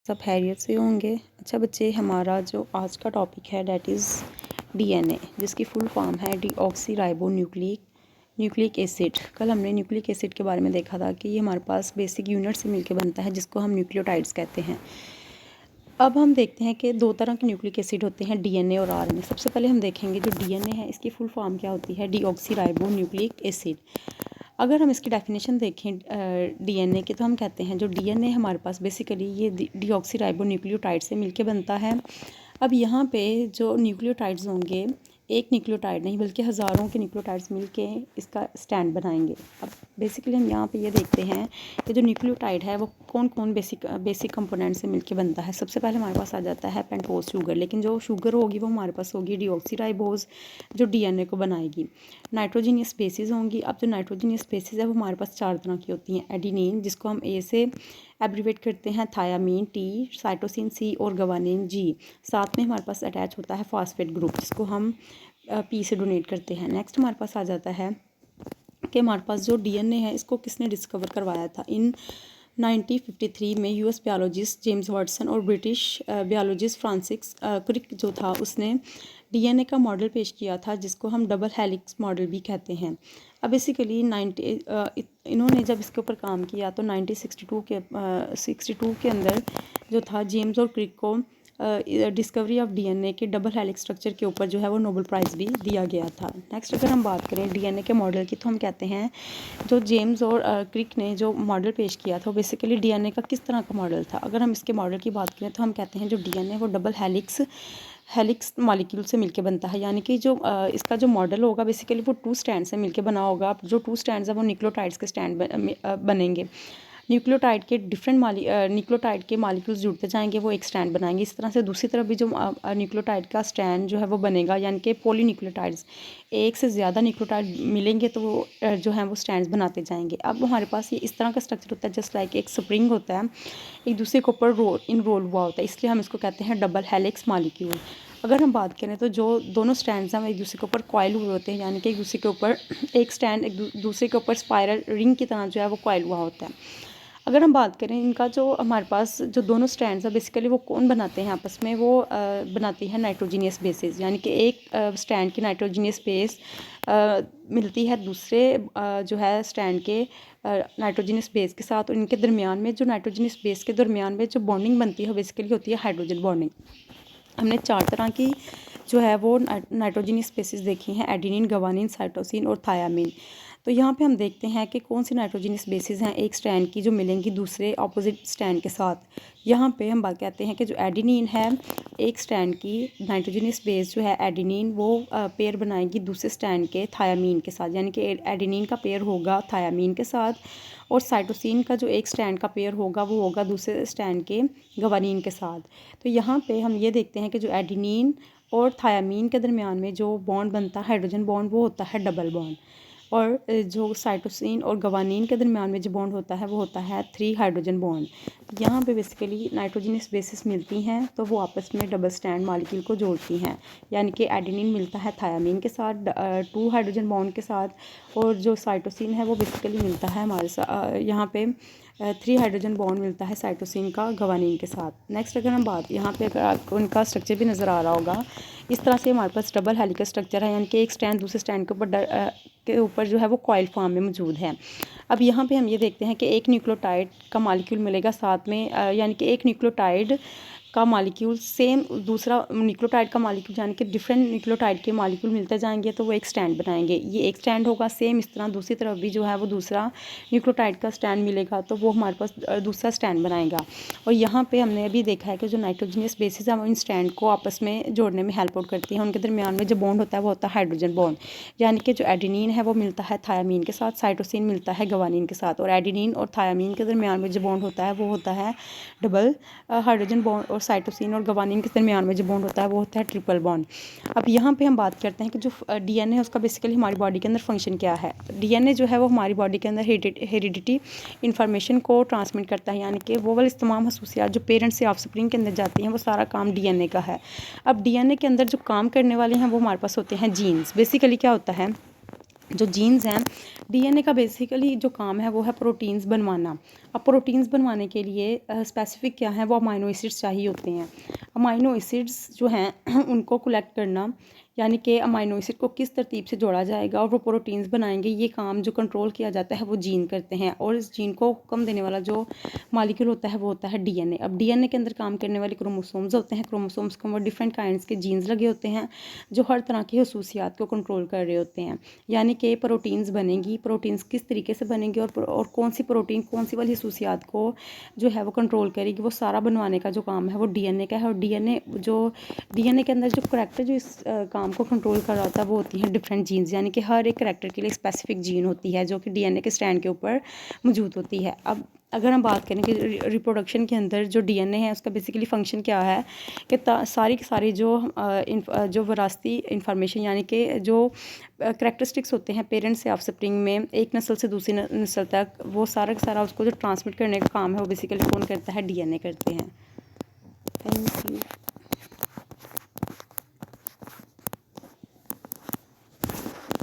सब खैरियत से होंगे। अच्छा बच्चे, हमारा जो आज का टॉपिक है डैट इज़ डीएनए, जिसकी फुल फॉर्म है डीऑक्सी न्यूक्लिक एसिड। कल हमने न्यूक्लिक एसिड के बारे में देखा था कि ये हमारे पास बेसिक यूनिट से मिलकर बनता है, जिसको हम न्यूक्लियोटाइड्स कहते हैं। अब हम देखते हैं कि दो तरह के न्यूक्लिक एसिड होते हैं, डीएनए और आरएनए। सबसे पहले हम देखेंगे जो डीएनए है, इसकी फुल फॉर्म क्या होती है, डीऑक्सी न्यूक्लिक एसिड। अगर हम इसकी डेफिनेशन देखें डीएनए की, तो हम कहते हैं जो डीएनए हमारे पास बेसिकली ये डीऑक्सी न्यूक्लियोटाइड से मिलके बनता है। अब यहाँ पे जो न्यूक्लियोटाइड्स होंगे, एक न्यूक्लियोटाइड नहीं बल्कि हज़ारों के न्यूक्लियोटाइड्स मिलके इसका स्टैंड बनाएंगे। अब बेसिकली हम यहाँ पे ये देखते हैं कि जो न्यूक्लियोटाइड है वो कौन कौन बेसिक कंपोनेंट से मिलके बनता है। सबसे पहले हमारे पास आ जाता है पेंटोज शुगर, लेकिन जो शुगर होगी वो हमारे पास होगी डीऑक्सी जो डीएनए को बनाएगी। नाइट्रोजनियस बेसिस होंगी। अब जो नाइट्रोजनियस बेसिस है वो हमारे पास 4 तरह की होती हैं। एडिनिन, जिसको हम ए से एब्रीवेट करते हैं, थायामीन टी, साइटोसिन सी और गवानीन जी। साथ में हमारे पास अटैच होता है फॉस्फेट ग्रुप, जिसको हम पी से डोनेट करते हैं। नेक्स्ट हमारे पास आ जाता है कि हमारे पास जो डीएनए है इसको किसने डिस्कवर करवाया था। इन 1953 में यूएस बायोलॉजिस्ट जेम्स वाटसन और ब्रिटिश बायोलॉजिस्ट फ्रांसिस क्रिक जो था, उसने डीएनए का मॉडल पेश किया था, जिसको हम डबल हेलिक्स मॉडल भी कहते हैं। अब बेसिकली इन्होंने जब इसके ऊपर काम किया तो 1962 के अंदर जो था, जेम्स और क्रिक को डिस्कवरी ऑफ डीएनए के डबल हेलिक्स स्ट्रक्चर के ऊपर जो है वो नोबेल प्राइज़ भी दिया गया था। नेक्स्ट अगर हम बात करें डीएनए के मॉडल की, तो हम कहते हैं जो जेम्स और क्रिक ने जो मॉडल पेश किया था वो बेसिकली डीएनए का किस तरह का मॉडल था। अगर हम इसके मॉडल की बात करें तो हम कहते हैं जो डीएनए वो डबल हेलिक्स मॉलिक्यूल से मिलके बनता है, यानी कि जो इसका जो मॉडल होगा बेसिकली वो 2 स्टैंड से मिलके बना होगा। जो 2 स्टैंड्स है वो न्यूक्लियोटाइड्स के स्टैंड बनेंगे। न्यूक्लियोटाइड के मॉलिक्यूल्स जुड़ते जाएंगे, वो एक स्टैंड बनाएंगे। इस तरह से दूसरी तरफ भी जो न्यूक्लियोटाइड का स्टैंड जो है वो बनेगा, यानी कि पॉलीन्यूक्लियोटाइड्स, एक से ज़्यादा न्यूक्लियोटाइड मिलेंगे तो वो जो है वो स्टैंड्स बनाते जाएंगे। अब हमारे पास ये इस तरह का स्ट्रक्चर होता है, जस्ट लाइक एक स्प्रिंग होता है, एक दूसरे के ऊपर इनरोल हुआ होता है, इसलिए हम इसको कहते हैं डबल हेलिक्स मॉलिक्यूल। अगर हम बात करें तो जो दोनों स्टैंड्स हैं वो एक दूसरे के ऊपर कॉइल हुए होते हैं, यानी कि एक दूसरे के ऊपर एक स्टैंड एक दूसरे के ऊपर स्पाइरल रिंग की तरह जो है वो कॉइल हुआ होता है। अगर हम बात करें इनका, जो हमारे पास जो दोनों स्टैंड्स हैं बेसिकली वो कौन बनाते हैं आपस में, वो बनाती है नाइट्रोजीनियस बेसिस, यानी कि एक स्टैंड की नाइट्रोजीनियस बेस मिलती है दूसरे जो है स्टैंड के नाइट्रोजीनियस बेस के साथ, और इनके दरमियान में जो नाइट्रोजीनियस बेस के दरमियान में जो बॉन्डिंग बनती है बेसिकली होती है हाइड्रोजन बॉन्डिंग। हमने 4 तरह की जो है वो नाइट्रोजीनियस बेसिस देखी हैं, एडिनिन, गवानीन, साइटोसिन और थायामीन। तो यहाँ पे हम देखते हैं कि कौन सी नाइट्रोजीनियस बेसिस हैं एक स्टैंड की जो मिलेंगी दूसरे ऑपोजिट स्टैंड के साथ। यहाँ पे हम बात कहते हैं कि जो एडिनिन है, एक स्टैंड की नाइट्रोजीनियस बेस जो है एडिनिन, वो पेयर बनाएगी दूसरे स्टैंड के थायामीन के साथ, यानी कि एडिनिन का पेयर होगा थायामीन के साथ, और साइटोसिन का जो एक स्टैंड का पेयर होगा वो होगा दूसरे स्टैंड के गवानीन के साथ। तो यहाँ पे हम ये देखते हैं कि जो एडिनिन और थायामीन के दरमियान में जो बॉन्ड बनता है हाइड्रोजन बॉन्ड, वो होता है डबल बॉन्ड, और जो साइटोसिन और गवानीन के दरमियान में जो बॉन्ड होता है वो होता है 3 हाइड्रोजन बॉन्ड। यहाँ पे बेसिकली नाइट्रोजनियस बेसिस मिलती हैं तो वो आपस में डबल स्टैंड मॉलिक्यूल को जोड़ती हैं, यानी कि एडिनिन मिलता है थायामीन के साथ 2 हाइड्रोजन बॉन्ड के साथ, और जो साइटोसिन है वो बेसिकली मिलता है हमारे यहाँ पे 3 हाइड्रोजन बॉन्ड मिलता है साइटोसिन का गवानीन के साथ। नेक्स्ट अगर हम बात, यहाँ पे अगर आपको उनका स्ट्रक्चर भी नज़र आ रहा होगा, इस तरह से हमारे पास डबल हेलिकल स्ट्रक्चर है, यानी कि एक स्टैंड दूसरे स्टैंड के ऊपर जो है वो कॉइल फॉर्म में मौजूद है। अब यहाँ पे हम ये देखते हैं कि एक न्यूक्लियोटाइड का मॉलिक्यूल मिलेगा साथ में, यानी कि एक न्यूक्लियोटाइड का मॉलिक्यूल सेम दूसरा न्यूक्लियोटाइड का मॉलिक्यूल, यानी कि डिफरेंट न्यूक्लियोटाइड के मॉलिक्यूल मिलते जाएंगे तो वो एक स्टैंड बनाएंगे। ये एक स्टैंड होगा। सेम इस तरह दूसरी तरफ भी जो है वो दूसरा न्यूक्लियोटाइड का स्टैंड मिलेगा तो वो हमारे पास दूसरा स्टैंड बनाएगा। और यहाँ पे हमने अभी देखा है कि जो नाइट्रोजनियस बेसिस है वो इन स्टैंड को आपस में जोड़ने में हेल्प आउट करती है। उनके दरमियान में जो बॉन्ड होता है वो होता है हाइड्रोजन बॉन्ड, यानी कि जो एडिनिन है वो मिलता है थायामीन के साथ, साइटोसिन मिलता है गवानीन के साथ, और एडिनिन और थायामीन के दरमियान में जो बॉन्ड होता है वो होता है डबल हाइड्रोजन बॉन्ड, और साइटोसिन और गवानीन के दरमियान में जो बॉन्ड होता है वो होता है ट्रिपल बॉन्ड। अब यहाँ पे हम बात करते हैं कि जो डीएनए है उसका बेसिकली हमारी बॉडी के अंदर फंक्शन क्या है। डीएनए जो है वो हमारी बॉडी के अंदर हेरिडिटी इंफॉर्मेशन को ट्रांसमिट करता है, यानी कि वो वाली तमाम खसूसियात जो पेरेंट्स से ऑफस्प्रिंग के अंदर जाती हैं वो सारा काम डीएनए का है। अब डीएनए के अंदर जो काम करने वाले हैं वो हमारे पास होते हैं जीन्स। बेसिकली क्या होता है, जो जीन्स हैं, डीएनए का बेसिकली जो काम है वो है प्रोटीन्स बनवाना। अब प्रोटीन्स बनवाने के लिए स्पेसिफिक क्या है, वो अमाइनो एसिड्स चाहिए होते हैं। अमाइनो एसिड्स जो हैं उनको कलेक्ट करना, यानी कि अमाइनो एसिड को किस तरतीब से जोड़ा जाएगा और वो प्रोटीन्स बनाएंगे, ये काम जो कंट्रोल किया जाता है वो जीन करते हैं। और इस जीन को हुक्म देने वाला जो मालिक्यूल होता है वो होता है डीएनए। अब डीएनए के अंदर काम करने वाले क्रोमोसोम्स होते हैं। क्रोमोसोम्स के ऊपर डिफरेंट काइंड्स के जीन्स लगे होते हैं जो हर तरह की खसूसियात को कंट्रोल कर रहे होते हैं। यानी कि प्रोटीन्स बनेंगी, प्रोटीन्स किस तरीके से बनेंगी और कौन सी प्रोटीन कौन सी वाली खसूसियात को जो है वो कंट्रोल करेगी, वो सारा बनवाने का जो काम है वो डीएनए का है। और डीएनए के अंदर जो करैक्टर जो इस काम को कंट्रोल कर रहा होता है वो होती हैं डिफरेंट जीन्स, यानी कि हर एक करैक्टर के लिए स्पेसिफिक जीन होती है जो कि डीएनए के स्ट्रैंड के ऊपर मौजूद होती है। अब अगर हम बात करें कि रिप्रोडक्शन के अंदर जो डीएनए है उसका बेसिकली फ़ंक्शन क्या है कि सारी की सारी जो विरासती इंफॉर्मेशन, यानी कि जो करैक्टरिस्टिक्स होते हैं पेरेंट्स से ऑफस्प्रिंग में एक नस्ल से दूसरी नस्ल तक, वो सारा का सारा उसको जो ट्रांसमिट करने का काम है वो बेसिकली कौन करता है, डीएनए करते हैं। Thank you.